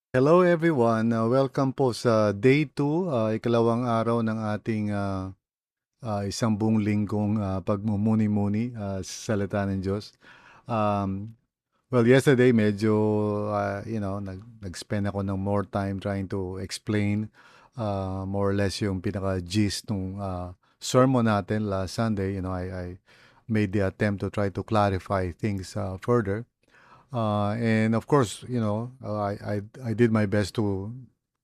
Hello everyone, welcome po sa day 2, ikalawang araw ng ating isang buong linggong pagmumuni-muni sa salita ng Diyos. Um, well, yesterday medyo, nag-spend ako ng more time trying to explain more or less yung pinaka-gist ng sermon natin last Sunday. I made the attempt to try to clarify things further. And of course, I did my best to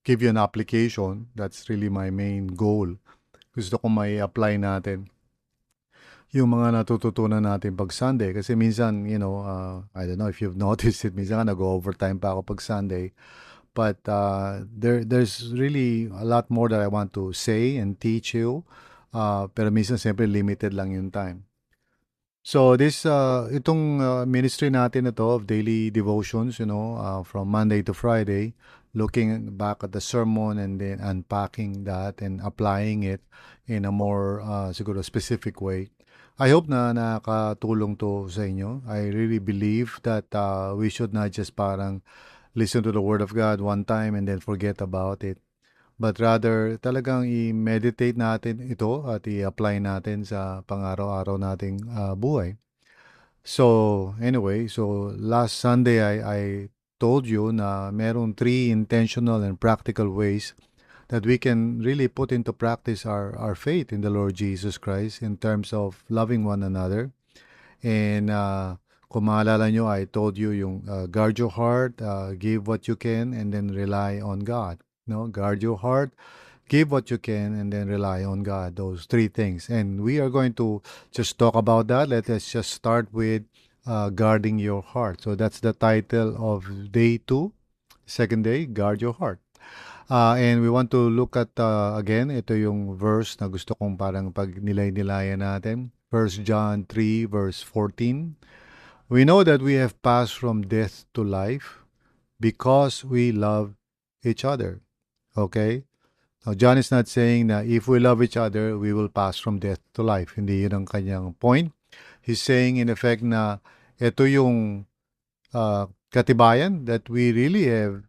give you an application. That's really my main goal. Gusto ko may apply natin yung mga natututunan natin pag Sunday. Kasi minsan, I don't know if you've noticed it, minsan nga nag-overtime pa ako pag Sunday. But there's really a lot more that I want to say and teach you. Pero minsan, siyempre, limited lang yung time. So itong ministry natin na to of daily devotions, from Monday to Friday, looking back at the sermon and then unpacking that and applying it in a more siguro specific way. I hope na nakatulong to sa inyo. I really believe that we should not just parang listen to the Word of God one time and then forget about it, but rather talagang i-meditate natin ito at i-apply natin sa pang-araw-araw nating buhay. So, anyway, so last Sunday I told you na merong three intentional and practical ways that we can really put into practice our faith in the Lord Jesus Christ in terms of loving one another. And kung maalala nyo, I told you yung guard your heart, give what you can, and then rely on God. No, guard your heart, give what you can, and then rely on God. Those three things. And we are going to just talk about that. Let us just start with guarding your heart. So that's the title of day 2. Second day, guard your heart. And we want to look at, again, ito yung verse na gusto kong parang pag nilay-nilayan natin. 1 John 3 verse 14. We know that we have passed from death to life because we love each other. Okay? Now, John is not saying that if we love each other, we will pass from death to life. Hindi yun ang kanyang point. He's saying in effect na ito yung katibayan that we really have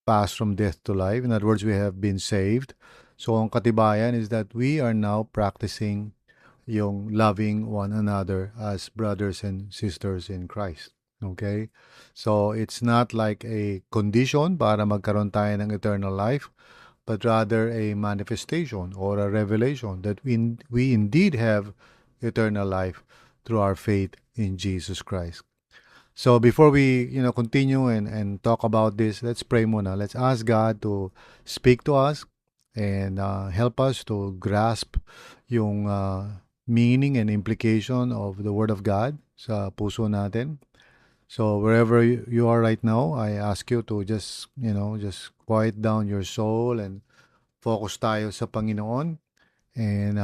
passed from death to life. In other words, we have been saved. So ang katibayan is that we are now practicing yung loving one another as brothers and sisters in Christ. Okay? So it's not like a condition para magkaroon tayo ng eternal life, but rather a manifestation or a revelation that we indeed have eternal life through our faith in Jesus Christ. So before we, continue and talk about this, let's pray muna. Let's ask God to speak to us and help us to grasp yung meaning and implication of the Word of God sa puso natin. So wherever you are right now, I ask you to just quiet down your soul and focus tayo sa Panginoon. And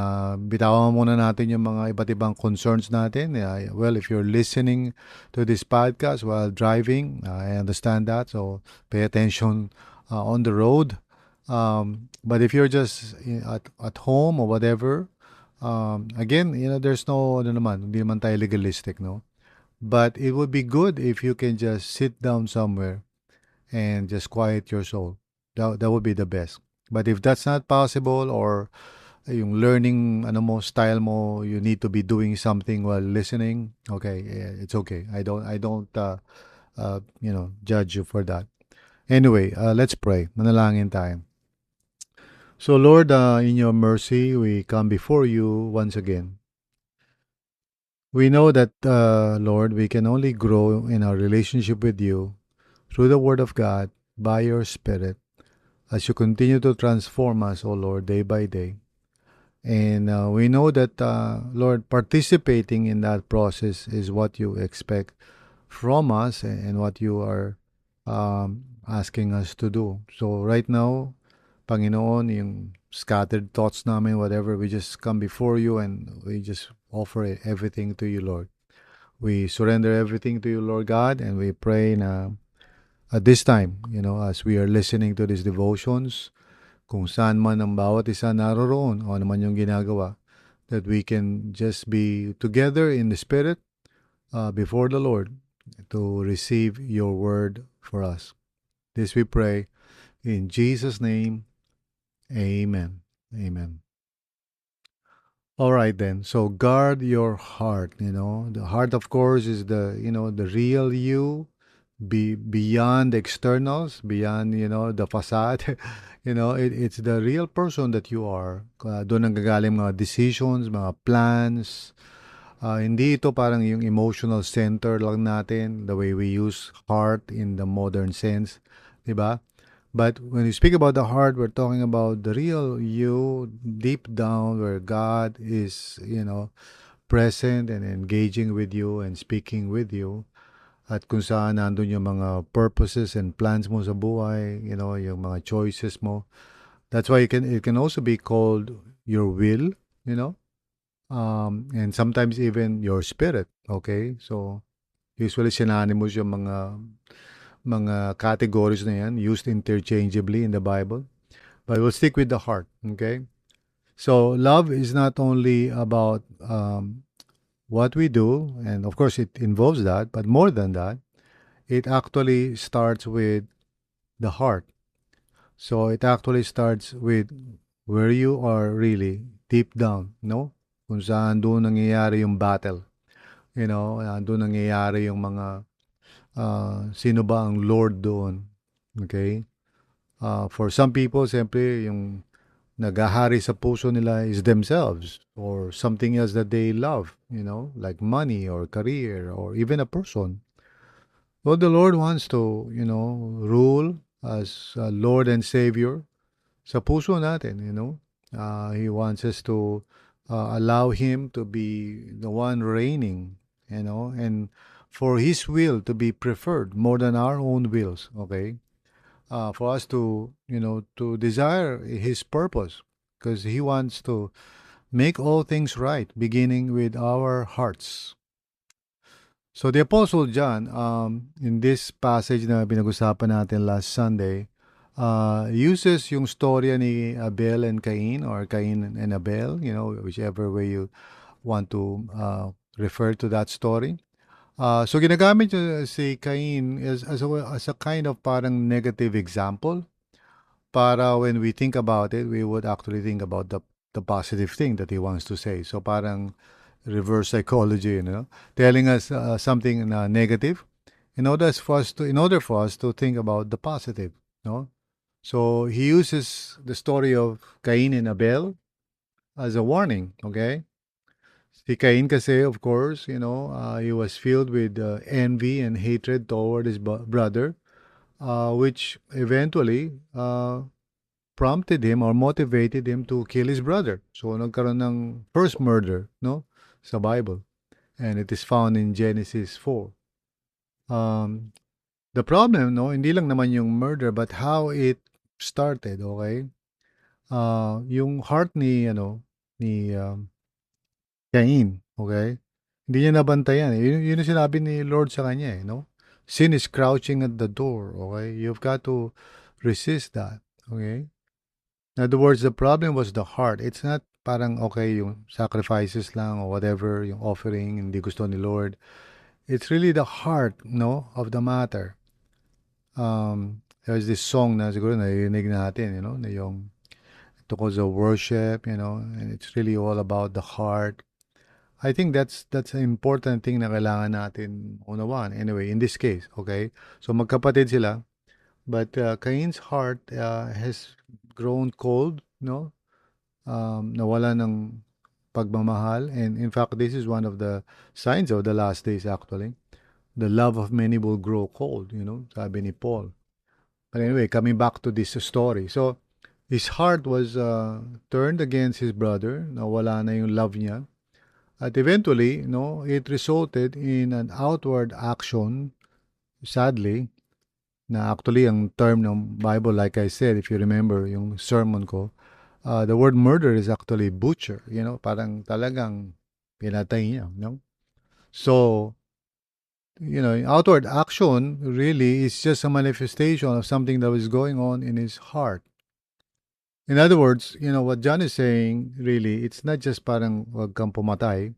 bitawan muna natin yung mga iba't ibang concerns natin. Well, if you're listening to this podcast while driving, I understand that. So pay attention on the road. But if you're just at home or whatever, again, there's no, ano naman, hindi naman tayo legalistic, no? But it would be good if you can just sit down somewhere and just quiet your soul. That would be the best. But if that's not possible, or yung learning style mo, you need to be doing something while listening, okay, it's okay. I don't judge you for that. Anyway, let's pray. Manalangin tayo. So Lord, in your mercy, we come before you once again. We know that, Lord, we can only grow in our relationship with you through the Word of God by your Spirit as you continue to transform us, O Lord, day by day. And we know that, Lord, participating in that process is what you expect from us and what you are asking us to do. So right now, Panginoon, yung scattered thoughts namin, whatever, we just come before you and we just offer everything to you, Lord. We surrender everything to you, Lord God, and we pray na at this time, as we are listening to these devotions, kung saan man ang bawat isa naroroon o ano man yung ginagawa, that we can just be together in the Spirit before the Lord to receive your word for us. This we pray in Jesus' name. Amen. Amen. All right then. So guard your heart, The heart of course is the real you, beyond the externals, beyond, the facade. It's the real person that you are. Doon ang gagaling mga decisions, mga plans. Hindi ito parang yung emotional center lang natin, the way we use heart in the modern sense, 'di ba? But when we speak about the heart, we're talking about the real you deep down where God is, present and engaging with you and speaking with you. At kung saan nandun yung mga purposes and plans mo sa buhay, yung mga choices mo. That's why it can also be called your will, you know, and sometimes even your spirit. Okay, so usually synonymous yung mga categories na yan used interchangeably in the Bible. But we'll stick with the heart. Okay, so love is not only about what we do, and of course it involves that, but more than that, it actually starts with the heart. So it actually starts with where you are really deep down, no? Kung saan doon nangyayari yung battle. Doon nangyayari yung mga sino ba ang Lord doon. Okay? For some people, siyempre, yung nagahari sa puso nila is themselves or something else that they love, like money or career or even a person. Well, the Lord wants to, rule as Lord and Savior sa puso natin. He wants us to allow Him to be the one reigning, and for His will to be preferred more than our own wills, okay? For us to desire His purpose because He wants to make all things right, beginning with our hearts. So the Apostle John, in this passage na pinag-usapan natin last Sunday, uses yung storya ni Abel and Cain or Cain and Abel, whichever way you want to refer to that story. So ginagamit niya si Cain as a kind of parang negative example para when we think about it, we would actually think about the positive thing that he wants to say. So parang reverse psychology, telling us something negative in order for us to think about the positive, no? So he uses the story of Cain and Abel as a warning, okay? Si Cain kasi, of course, he was filled with envy and hatred toward his brother, which eventually prompted him or motivated him to kill his brother. So nagkaroon ng first murder, no, sa Bible. And it is found in Genesis 4. Um, the problem, no, hindi lang naman yung murder but how it started, okay? Yung heart ni Cain, okay? Hindi niya nabantayan. Yun yung sinabi ni Lord sa kanya, no? Sin is crouching at the door, okay? You've got to resist that, okay? In other words, the problem was the heart. It's not parang okay yung sacrifices lang or whatever, yung offering, hindi gusto ni Lord. It's really the heart, no, of the matter. There's this song na siguro narinig natin, na yung tungkol sa worship, and it's really all about the heart. I think that's an important thing na kailangan natin unawaan. Anyway, in this case, okay? So magkapatid sila, but Cain's heart has grown cold, no? Nawala ng pagmamahal. And in fact, this is one of the signs of the last days actually. The love of many will grow cold, sabi ni Paul. But anyway, coming back to this story. So, his heart was turned against his brother. Nawala na yung love niya. At eventually, it resulted in an outward action, sadly, na actually ang term ng Bible, like I said, if you remember yung sermon ko, the word murder is actually butcher, parang talagang pinatay niya, So, outward action really is just a manifestation of something that was going on in his heart. In other words, what John is saying, really, it's not just parang wag kang pumatay,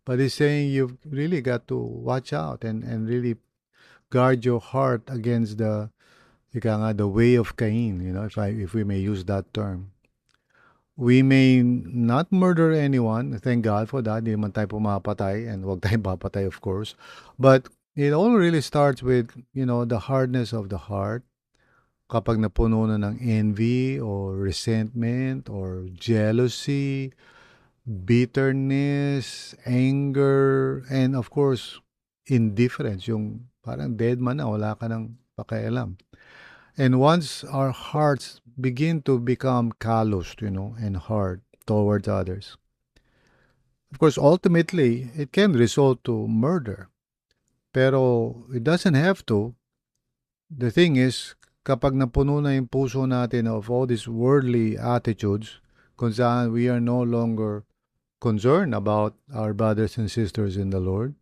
but he's saying you've really got to watch out and really guard your heart against the ika nga, the way of Cain, if we may use that term. We may not murder anyone. Thank God for that. Di naman tayo pumapatay and wag tayo papatay, of course. But it all really starts with, the hardness of the heart. Kapag napuno na ng envy or resentment or jealousy, bitterness, anger, and of course, indifference. Yung parang dead man na, wala ka ng pakialam. And once our hearts begin to become calloused, and hard towards others, of course, ultimately, it can result to murder. Pero it doesn't have to. The thing is, kapag napuno na yung puso natin of all these worldly attitudes, kung saan we are no longer concerned about our brothers and sisters in the Lord,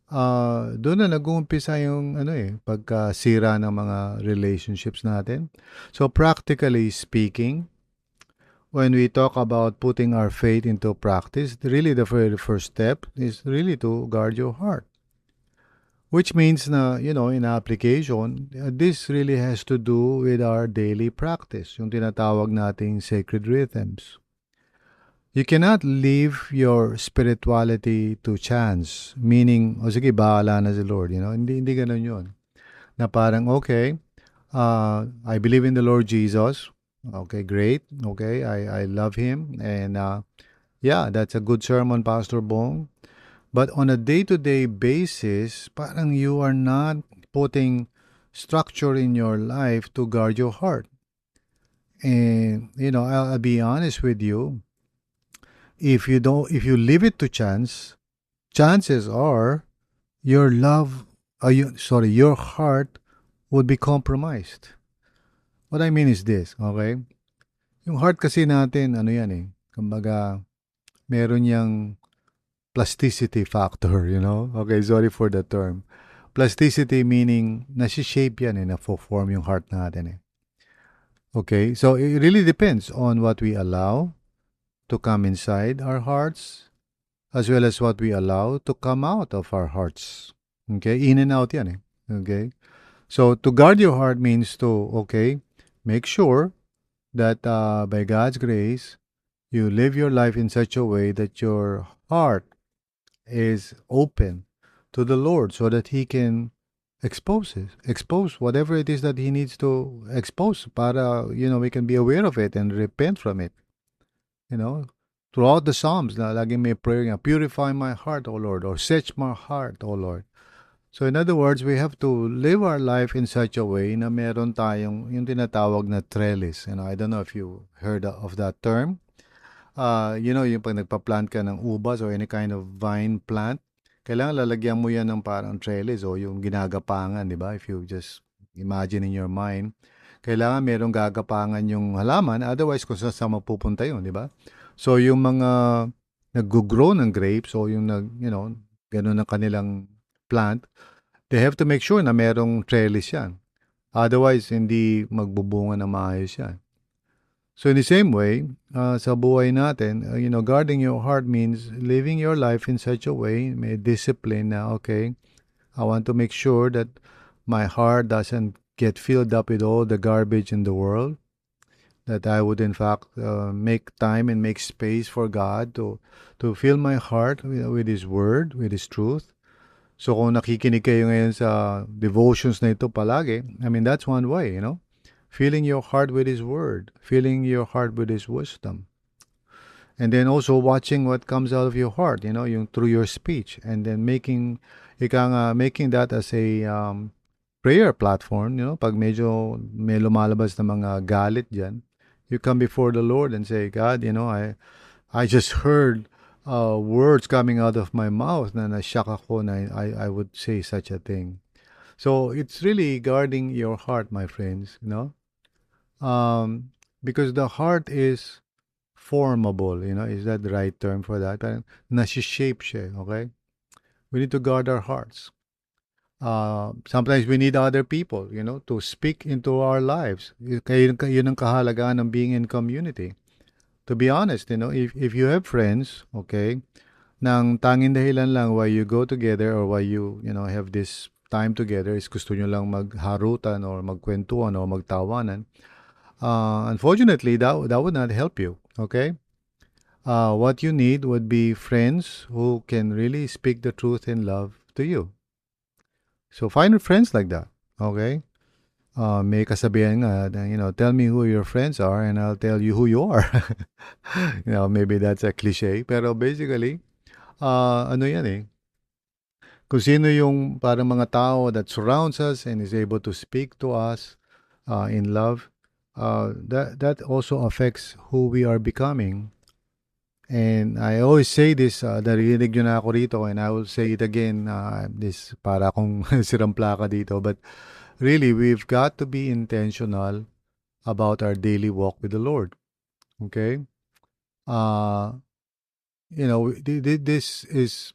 doon na nag-uumpisa yung pagkasira ng mga relationships natin. So practically speaking, when we talk about putting our faith into practice, really the very first step is really to guard your heart. Which means na, in application, this really has to do with our daily practice, yung tinatawag nating sacred rhythms. You cannot leave your spirituality to chance. Meaning, sige, bahala na si Lord. Hindi ganun yun. Na parang, okay, I believe in the Lord Jesus. Okay, great. Okay, I love Him. And yeah, that's a good sermon, Pastor Bong. But on a day-to-day basis, parang you are not putting structure in your life to guard your heart. And, I'll be honest with you. If you leave it to chance, chances are your your heart would be compromised. What I mean is this, okay? Yung heart kasi natin, ano yan eh, kumbaga, meron yang plasticity factor, Okay, sorry for the term. Plasticity meaning, nasi-shape yan na-form yung heart natin eh. Okay, so it really depends on what we allow to come inside our hearts, as well as what we allow to come out of our hearts. Okay? In and out yan eh. Okay? So, to guard your heart means to, make sure that by God's grace, you live your life in such a way that your heart is open to the Lord so that He can expose whatever it is that He needs to expose para, we can be aware of it and repent from it. Throughout the Psalms, lagi may prayer nga, purify my heart, O Lord, or search my heart, O Lord. So in other words, we have to live our life in such a way na meron tayong yung tinatawag na trellis. I don't know if you heard of that term. Yung pag nagpa-plant ka ng ubas or any kind of vine plant, kailangan lalagyan mo yan ng parang trellis o yung ginagapangan, di ba? If you just imagine in your mind, kailangan merong gagapangan yung halaman, otherwise kung saan mapupunta yun, di ba? So yung mga nag-grow ng grapes o yung ganun ang kanilang plant, they have to make sure na merong trellis yan. Otherwise, hindi magbubunga na maayos yan. So in the same way, sa buhay natin, guarding your heart means living your life in such a way, may discipline na, okay, I want to make sure that my heart doesn't get filled up with all the garbage in the world, that I would in fact make time and make space for God to fill my heart with His Word, with His truth. So kung nakikinig kayo ngayon sa devotions na ito palagi, that's one way, filling your heart with His Word, filling your heart with His wisdom. And then also watching what comes out of your heart, yung through your speech, and then making that as a prayer platform, pag medyo may lumalabas na mga galit dyan, you come before the Lord and say, God, I just heard words coming out of my mouth na na-shock ako na I would say such a thing. So it's really guarding your heart, my friends, because the heart is formable, is that the right term for that? Parang nasi-shape siya, okay? We need to guard our hearts. Sometimes we need other people, to speak into our lives. Yun ang kahalagaan ng being in community. To be honest, if you have friends, okay, nang tanging dahilan lang why you go together or why you, have this time together is gusto nyo lang magharutan or magkwentuhan or magtawanan, unfortunately, that would not help you. Okay? What you need would be friends who can really speak the truth in love to you. So find friends like that. Okay? May kasabihan nga, tell me who your friends are and I'll tell you who you are. Maybe that's a cliche. Pero basically, ano yan eh, kung sino yung parang mga tao that surrounds us and is able to speak to us in love, that also affects who we are becoming. And I always say this, narinig nyo na ako rito and I will say it again, this para akong sirang plaka dito. But really, we've got to be intentional about our daily walk with the Lord. Okay? Uh, this is,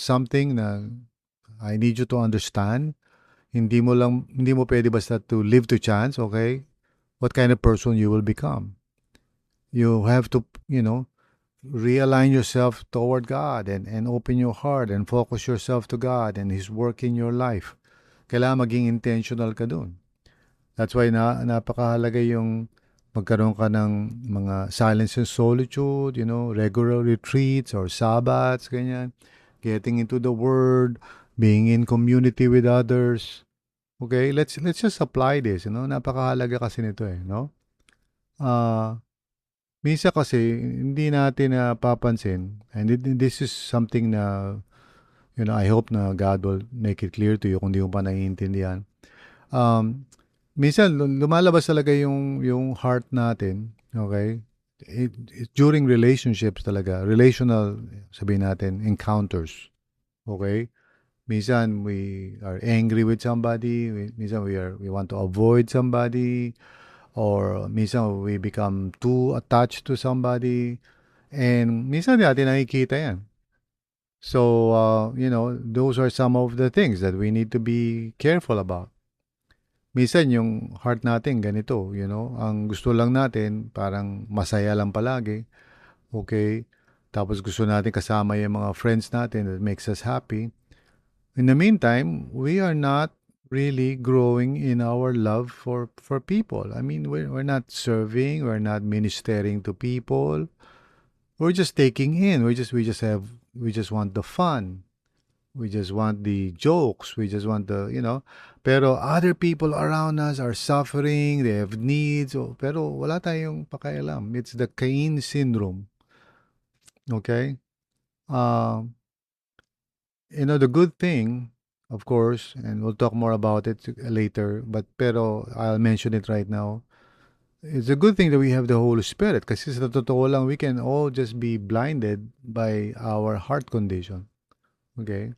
something na I need you to understand. Hindi mo pwede basta to live to chance, okay? What kind of person you will become. You have to, realign yourself toward God and open your heart and focus yourself to God and His work in your life. Kailangan maging intentional ka dun. That's why napakahalaga yung magkaroon ka ng mga silence and solitude, regular retreats or Sabbaths, ganyan. Getting into the Word, being in community with others. Okay, let's just apply this, Napakahalaga kasi nito no? Minsan kasi hindi natin napapansin and this is something na I hope na God will make it clear to you kung di mo pa naiintindihan. Minsan lumalabas talaga yung heart natin, okay? During relationships talaga, relational sabihin natin, encounters. Okay? Minsan we are angry with somebody, minsan we want to avoid somebody, or minsan we become too attached to somebody, and minsan di natin nakikita yan. So, those are some of the things that we need to be careful about. Minsan yung heart natin ganito, ang gusto lang natin parang masaya lang palagi, okay? Tapos gusto natin kasama yung mga friends natin that makes us happy. In the meantime, we are not really growing in our love for people. I mean, we're not serving, we're not ministering to people. We're just taking in. We just want the fun. We just want the jokes. We just want pero other people around us are suffering, they have needs, pero wala tayong pakialam. It's the Cain syndrome. Okay? The good thing, of course, and we'll talk more about it later, pero I'll mention it right now. It's a good thing that we have the Holy Spirit kasi sa totoo lang, we can all just be blinded by our heart condition. Okay?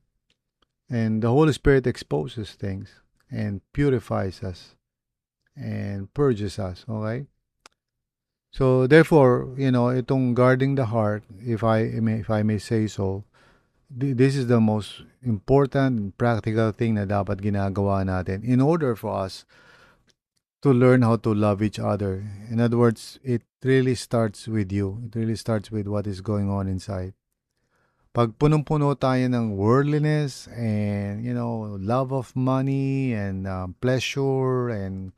And the Holy Spirit exposes things and purifies us and purges us. Okay? So therefore, itong guarding the heart, if I may say so, this is the most important and practical thing na dapat ginagawa natin in order for us to learn how to love each other. In other words, it really starts with you. It really starts with what is going on inside. Pag punong-puno tayo ng worldliness and, love of money and pleasure, and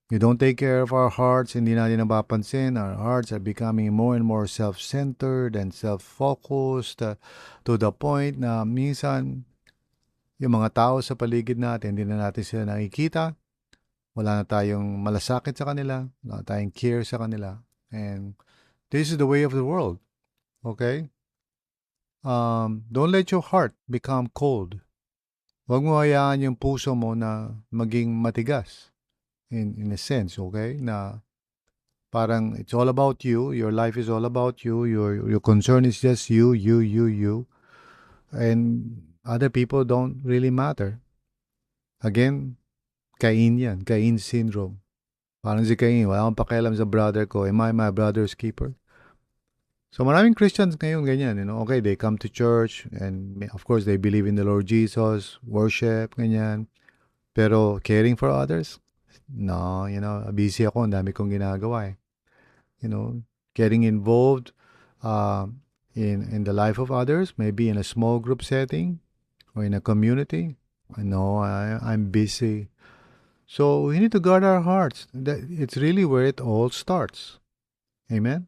we don't take care of our hearts, hindi natin napapansin, our hearts are becoming more and more self-centered and self-focused to the point na minsan yung mga tao sa paligid natin, hindi na natin sila nakikita, wala na tayong malasakit sa kanila, wala na tayong care sa kanila. And this is the way of the world. Okay? Don't let your heart become cold. Huwag mo hayaan yung puso mo na maging matigas. In a sense, okay? Na parang it's all about you. Your life is all about you. Your concern is just you. And other people don't really matter. Again, Cain yan. Cain syndrome. Parang si Cain, wala akong pakialam sa brother ko. Am I my brother's keeper? So maraming Christians ngayon ganyan, Okay, they come to church and of course they believe in the Lord Jesus, worship, ganyan. Pero caring for others? No, busy ako, ang dami kong ginagawa eh. Getting involved in the life of others, maybe in a small group setting or in a community. I know I'm busy. So we need to guard our hearts. It's really where it all starts. Amen?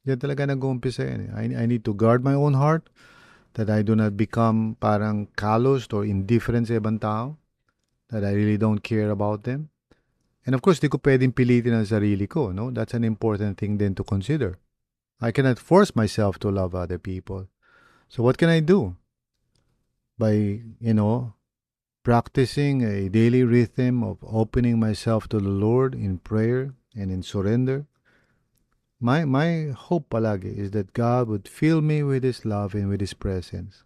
Diyan talaga nag-uumpisa yan. I need to guard my own heart that I do not become parang calloused or indifferent sa ibang tao, that I really don't care about them. And of course, di ko pwedeng pilitin ang sarili ko, no? That's an important thing then to consider. I cannot force myself to love other people. So what can I do? By, practicing a daily rhythm of opening myself to the Lord in prayer and in surrender. My hope palagi is that God would fill me with His love and with His presence,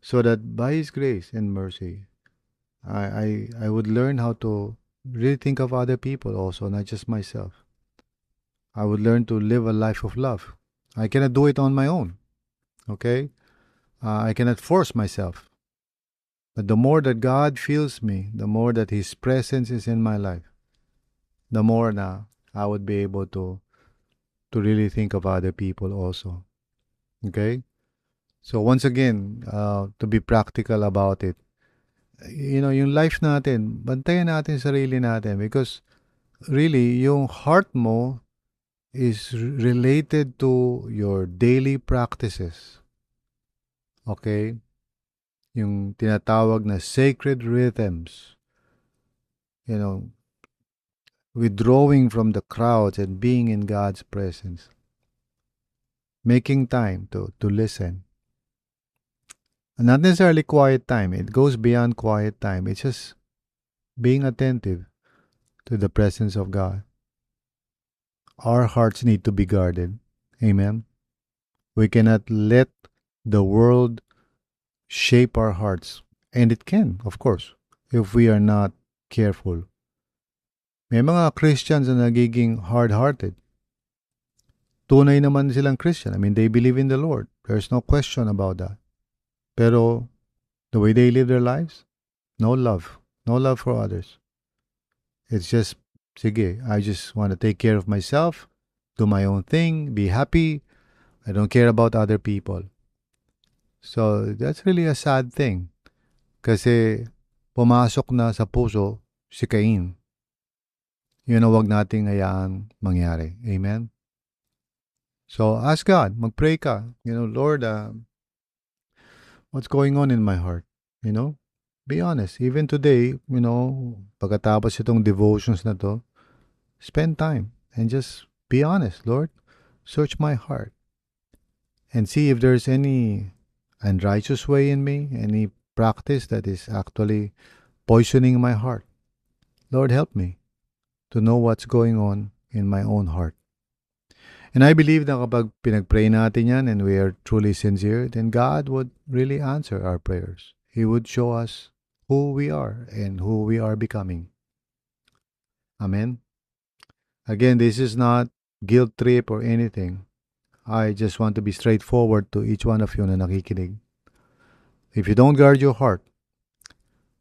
so that by His grace and mercy, I would learn how to really think of other people also, not just myself. I would learn to live a life of love. I cannot do it on my own, okay? I cannot force myself. But the more that God fills me, the more that His presence is in my life, the more na I would be able to really think of other people also. Okay? So once again, to be practical about it, yung life natin, bantayan natin sarili natin because really, yung heart mo is related to your daily practices. Okay? Yung tinatawag na sacred rhythms. Withdrawing from the crowds and being in God's presence. Making time to listen. And not necessarily quiet time. It goes beyond quiet time. It's just being attentive to the presence of God. Our hearts need to be guarded. Amen. We cannot let the world shape our hearts. And it can, of course, if we are not careful. May mga Christians na nagiging hard-hearted. Tunay naman silang Christian. I mean, they believe in the Lord. There's no question about that. Pero the way they live their lives, no love. No love for others. It's just, sige, I just want to take care of myself, do my own thing, be happy. I don't care about other people. So, that's really a sad thing. Kasi, pumasok na sa puso si Cain. Yun ang wag nating hayaan mangyari. Amen? So, ask God. Mag-pray ka. Lord, what's going on in my heart? Be honest. Even today, pagkatapos itong devotions na to, spend time and just be honest, Lord. Search my heart and see if there's any unrighteous way in me, any practice that is actually poisoning my heart. Lord, help me to know what's going on in my own heart. And I believe na kapag pinag-pray natin yan and we are truly sincere, then God would really answer our prayers. He would show us who we are and who we are becoming. Amen? Again, this is not guilt trip or anything. I just want to be straightforward to each one of you na nakikinig. If you don't guard your heart,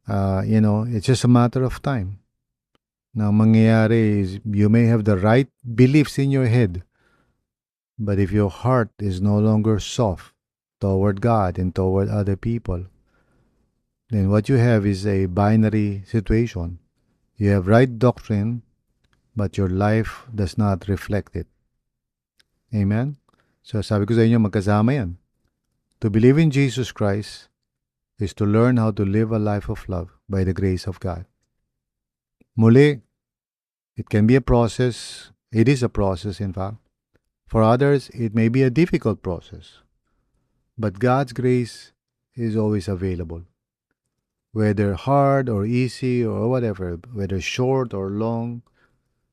it's just a matter of time. Na mangyayari is you may have the right beliefs in your head, but if your heart is no longer soft toward God and toward other people, then what you have is a binary situation. You have right doctrine, but your life does not reflect it. Amen? So sabi ko sa inyo, magkasama yan. To believe in Jesus Christ is to learn how to live a life of love by the grace of God. Muli, it can be a process. It is a process, in fact. For others, it may be a difficult process. But God's grace is always available. Whether hard or easy or whatever, whether short or long,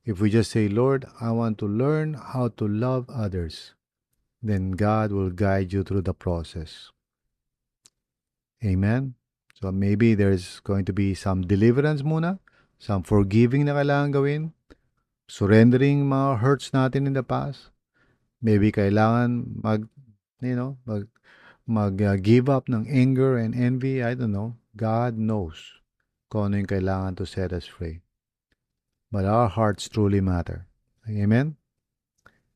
if we just say, Lord, I want to learn how to love others, then God will guide you through the process. Amen? So maybe there's going to be some deliverance muna, some forgiving na kailangan gawin, surrendering mga hurts natin in the past. Maybe kailangan give up ng anger and envy. I don't know. God knows kung ano yung kailangan to set us free. But our hearts truly matter. Amen?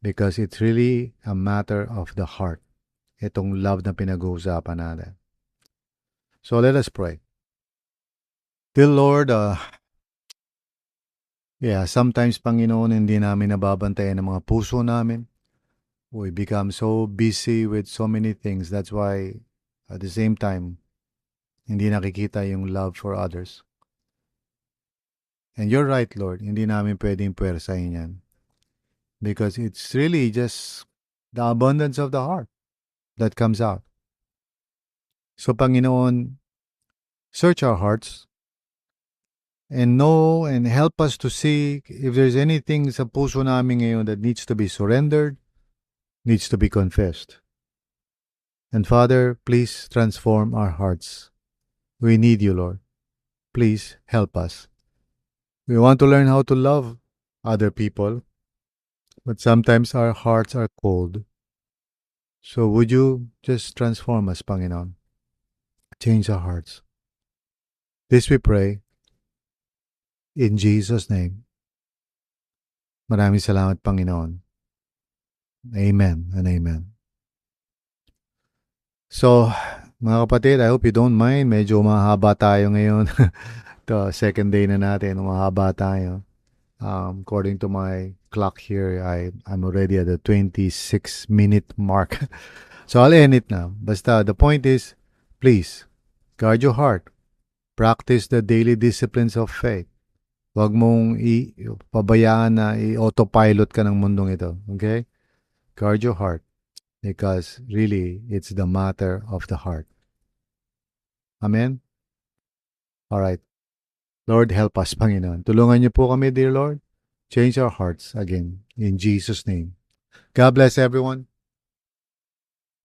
Because it's really a matter of the heart. Itong love na pinag-uusapan natin. So let us pray. Dear Lord, sometimes, Panginoon, hindi namin nababantayan ang mga puso namin. We become so busy with so many things. That's why, at the same time, hindi nakikita yung love for others. And you're right, Lord. Hindi namin pwedeng puwersahin yan. Because it's really just the abundance of the heart that comes out. So, Panginoon, search our hearts and know and help us to see if there's anything sa puso namin ngayon that needs to be surrendered, needs to be confessed. And Father, please transform our hearts. We need you, Lord. Please help us. We want to learn how to love other people, but sometimes our hearts are cold. So would you just transform us, Panginoon? Change our hearts. This we pray in Jesus' name. Maraming salamat, Panginoon. Amen and amen. So, mga kapatid, I hope you don't mind. Medyo mahaba tayo ngayon. The second day na natin, mahaba tayo. According to my clock here, I'm already at the 26-minute mark. So I'll end it now. Basta the point is, please, guard your heart. Practice the daily disciplines of faith. Huwag mong pabayaan na i-autopilot ka ng mundong ito. Okay? Guard your heart. Because really, it's the matter of the heart. Amen? Alright. Lord, help us, Panginoon. Tulungan niyo po kami, dear Lord. Change our hearts again. In Jesus' name. God bless everyone.